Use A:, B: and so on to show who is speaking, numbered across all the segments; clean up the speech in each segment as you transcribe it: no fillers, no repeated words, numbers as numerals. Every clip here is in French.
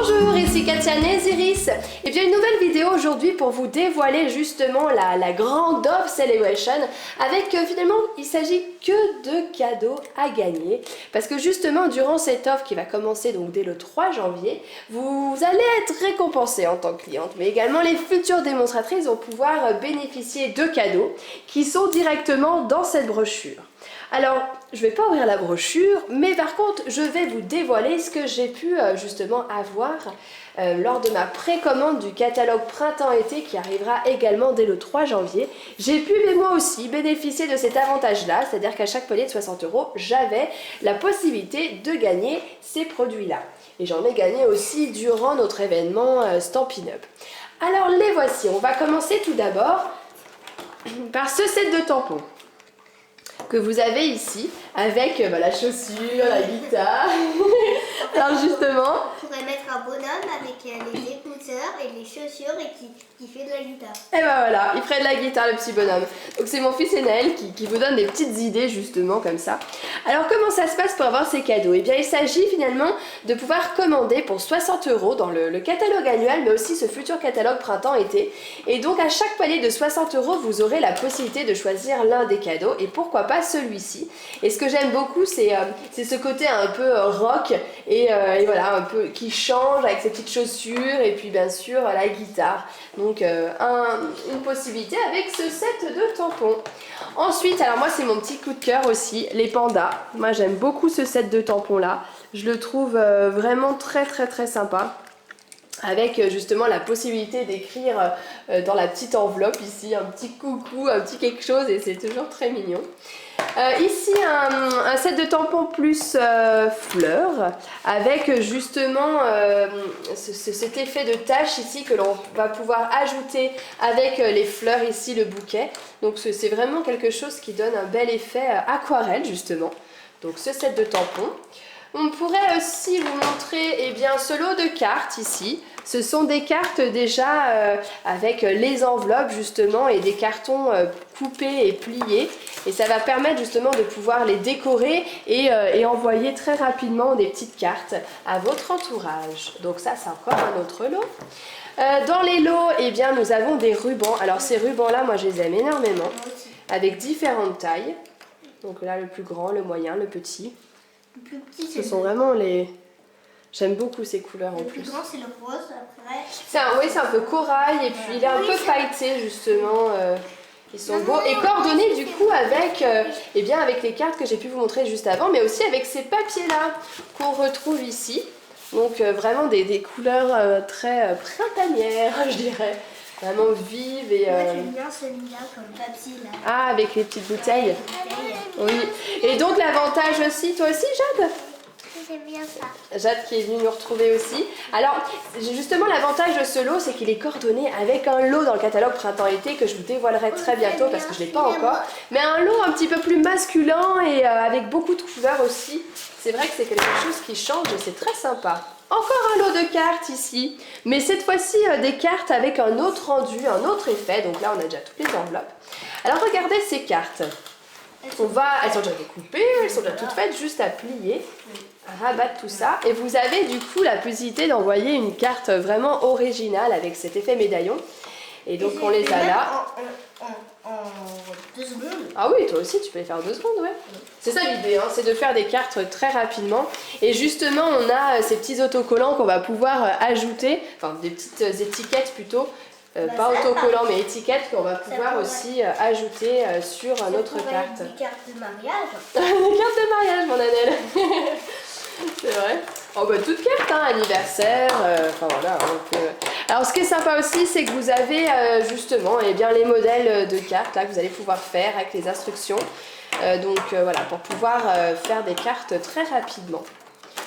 A: Bonjour, ici Katia Néziris. Et bien une nouvelle vidéo aujourd'hui pour vous dévoiler justement la grande Dove Celebration avec finalement il s'agit que de cadeaux à gagner parce que justement durant cette offre qui va commencer donc dès le 3 janvier, vous allez être récompensé en tant que cliente, mais également les futures démonstratrices vont pouvoir bénéficier de cadeaux qui sont directement dans cette brochure. Alors, je ne vais pas ouvrir la brochure, mais par contre, je vais vous dévoiler ce que j'ai pu justement avoir lors de ma précommande du catalogue printemps-été qui arrivera également dès le 3 janvier. J'ai pu, mais moi aussi, bénéficier de cet avantage-là, c'est-à-dire qu'à chaque panier de 60 €, j'avais la possibilité de gagner ces produits-là. Et j'en ai gagné aussi durant notre événement Stampin' Up. Alors, les voici. On va commencer tout d'abord par ce set de tampons que vous avez ici avec la chaussure, la guitare. Alors justement,
B: on pourrait mettre un bonhomme avec les écouteurs et les chaussures et qui fait de la guitare.
A: Et ben voilà, il ferait de la guitare le petit bonhomme. Donc c'est mon fils Enaël qui vous donne des petites idées justement comme ça. Alors comment ça se passe pour avoir ces cadeaux? Et bien il s'agit finalement de pouvoir commander pour 60 € dans le catalogue annuel, mais aussi ce futur catalogue printemps-été. Et donc à chaque panier de 60 €, vous aurez la possibilité de choisir l'un des cadeaux et pourquoi pas celui-ci. Et ce que j'aime beaucoup, c'est ce côté un peu rock et voilà, un peu qui change avec ses petites chaussures et puis bien sûr la guitare. Donc une possibilité avec ce set de tampons. Ensuite, alors moi c'est mon petit coup de cœur aussi, les pandas. Moi j'aime beaucoup ce set de tampons là. Je le trouve vraiment très sympa. Avec justement la possibilité d'écrire dans la petite enveloppe ici un petit coucou, un petit quelque chose et c'est toujours très mignon. Ici un set de tampons plus fleurs avec justement cet effet de tache ici que l'on va pouvoir ajouter avec les fleurs ici, le bouquet. Donc c'est vraiment quelque chose qui donne un bel effet aquarelle justement. Donc ce set de tampons. On pourrait aussi vous montrer ce lot de cartes ici. Ce sont des cartes déjà avec les enveloppes justement et des cartons coupés et pliés. Et ça va permettre justement de pouvoir les décorer et envoyer très rapidement des petites cartes à votre entourage. Donc ça c'est encore un autre lot. Dans les lots, nous avons des rubans. Alors ces rubans-là, moi je les aime énormément. Avec différentes tailles. Donc là le plus grand, le moyen, le petit.
B: Le plus petit,
A: Ce sont vraiment les... J'aime beaucoup ces couleurs en plus.
B: Le plus grand, c'est le rose, après...
A: Oui, c'est un peu corail et puis il est un peu pailleté justement. Ils sont beaux et coordonnés du coup avec, avec les cartes que j'ai pu vous montrer juste avant, mais aussi avec ces papiers-là qu'on retrouve ici. Donc vraiment des couleurs très printanières, je dirais. Vraiment vives et...
B: Moi j'aime bien celui-là comme papier là.
A: Ah, avec les petites bouteilles. Oui. Et donc l'avantage aussi, toi aussi Jade?
B: J'aime bien ça.
A: Jade qui est venue nous retrouver aussi. Alors justement l'avantage de ce lot c'est qu'il est coordonné avec un lot dans le catalogue printemps-été que je vous dévoilerai très bientôt parce que je ne l'ai pas encore. Mais un lot un petit peu plus masculin et avec beaucoup de couleurs aussi. C'est vrai que c'est quelque chose qui change et c'est très sympa. Encore un lot de cartes ici, mais cette fois-ci des cartes avec un autre rendu, un autre effet. Donc là on a déjà toutes les enveloppes. Alors regardez ces cartes. Elles sont déjà découpées, elles sont déjà toutes faites, juste à plier, à rabattre tout ça. Et vous avez du coup la possibilité d'envoyer une carte vraiment originale avec cet effet médaillon. Et donc on les a là.
B: En 2 secondes.
A: Ah oui, toi aussi tu peux les faire en 2 secondes, ouais. C'est ça l'idée, hein, c'est de faire des cartes très rapidement. Et justement on a ces petits autocollants qu'on va pouvoir ajouter, enfin des petites étiquettes plutôt. Pas autocollants mais étiquettes qu'on va pouvoir aussi ajouter sur notre carte.
B: Des cartes de mariage.
A: Des cartes de mariage, mon Annelle. C'est vrai. Oh bah toutes cartes, hein, anniversaire, enfin voilà. Donc, alors ce qui est sympa aussi, c'est que vous avez justement les modèles de cartes là que vous allez pouvoir faire avec les instructions. Voilà, pour pouvoir faire des cartes très rapidement.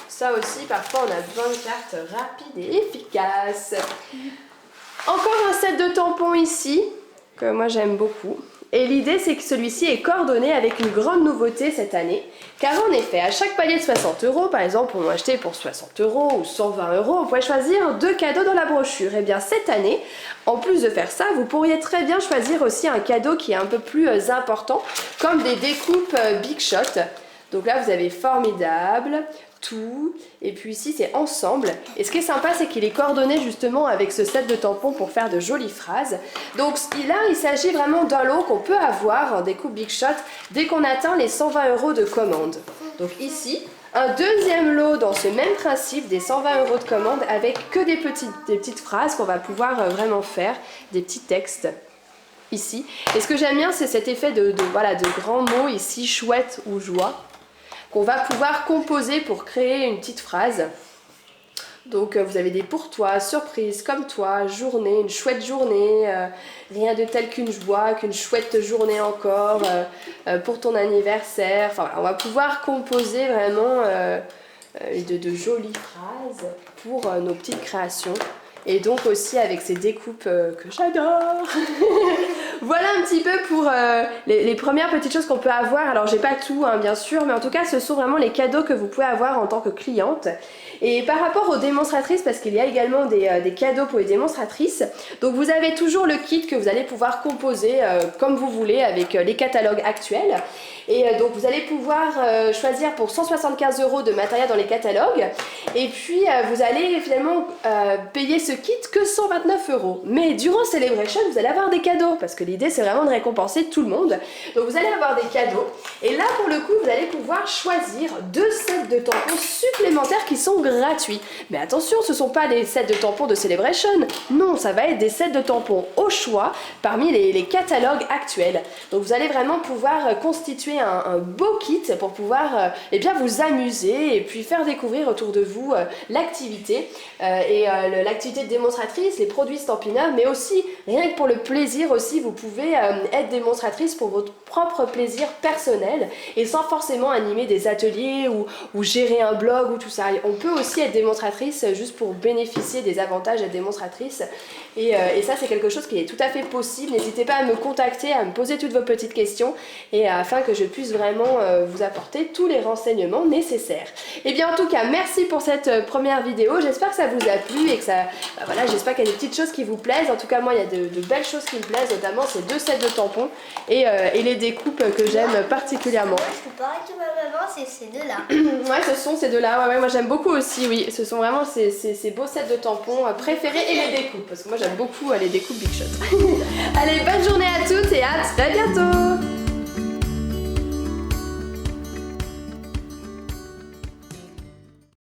A: Ça aussi, parfois on a besoin de cartes rapides et efficaces. Encore un set de tampons ici, que moi j'aime beaucoup. Et l'idée c'est que celui-ci est coordonné avec une grande nouveauté cette année. Car en effet, à chaque panier de 60 €, par exemple, on acheté pour 60 € ou 120 €, on pourrait choisir 2 cadeaux dans la brochure. Et bien cette année, en plus de faire ça, vous pourriez très bien choisir aussi un cadeau qui est un peu plus important, comme des découpes Big Shot. Donc là vous avez formidable, tout, et puis ici c'est ensemble. Et ce qui est sympa, c'est qu'il est coordonné justement avec ce set de tampons pour faire de jolies phrases. Donc là il s'agit vraiment d'un lot qu'on peut avoir en découpe Big Shot dès qu'on atteint les 120 € de commande. Donc ici, un deuxième lot dans ce même principe des 120 € de commande avec que des petites phrases qu'on va pouvoir vraiment faire, des petits textes ici. Et ce que j'aime bien, c'est cet effet de grands mots ici, chouette ou joie, qu'on va pouvoir composer pour créer une petite phrase. Donc vous avez des pour toi, surprise, comme toi, journée, une chouette journée, rien de tel qu'une joie, qu'une chouette journée encore, pour ton anniversaire. Enfin, on va pouvoir composer vraiment de jolies phrases pour nos petites créations. Et donc aussi avec ces découpes que j'adore. Voilà un petit peu pour les premières petites choses qu'on peut avoir. Alors j'ai pas tout hein, bien sûr, mais en tout cas ce sont vraiment les cadeaux que vous pouvez avoir en tant que cliente. Et par rapport aux démonstratrices, parce qu'il y a également des cadeaux pour les démonstratrices, donc vous avez toujours le kit que vous allez pouvoir composer comme vous voulez avec les catalogues actuels. Et donc vous allez pouvoir choisir pour 175 € de matériel dans les catalogues. Et puis vous allez finalement payer ce kit que 129 €. Mais durant Celebration, vous allez avoir des cadeaux, parce que l'idée c'est vraiment de récompenser tout le monde. Donc vous allez avoir des cadeaux. Et là pour le coup, vous allez pouvoir choisir 2 sets de tampons supplémentaires qui sont gratuits. Mais attention, ce ne sont pas des sets de tampons de Celebration. Non, ça va être des sets de tampons au choix parmi les catalogues actuels. Donc vous allez vraiment pouvoir constituer un beau kit pour pouvoir eh bien vous amuser et puis faire découvrir autour de vous l'activité l'activité de démonstratrice, les produits Stampin' Up, mais aussi rien que pour le plaisir aussi, vous pouvez être démonstratrice pour votre propre plaisir personnel et sans forcément animer des ateliers ou gérer un blog ou tout ça. On peut aussi être démonstratrice juste pour bénéficier des avantages d'être démonstratrice et ça c'est quelque chose qui est tout à fait possible. N'hésitez pas à me contacter, à me poser toutes vos petites questions et afin que je puisse vraiment vous apporter tous les renseignements nécessaires. Et bien en tout cas, merci pour cette première vidéo. J'espère que ça vous a plu et que ça, voilà, j'espère qu'il y a des petites choses qui vous plaisent. En tout cas, moi, il y a de belles choses qui me plaisent, notamment ces 2 sets de tampons et les découpes que j'aime particulièrement.
B: Moi, je peux pas arrêter ma maman, c'est ces deux-là.
A: Ouais, ce sont ces deux-là. Ouais, moi j'aime beaucoup aussi, oui. Ce sont vraiment ces beaux sets de tampons préférés et les découpes, parce que moi j'aime beaucoup les découpes Big Shot. Allez, bonne journée à toutes et à très bientôt!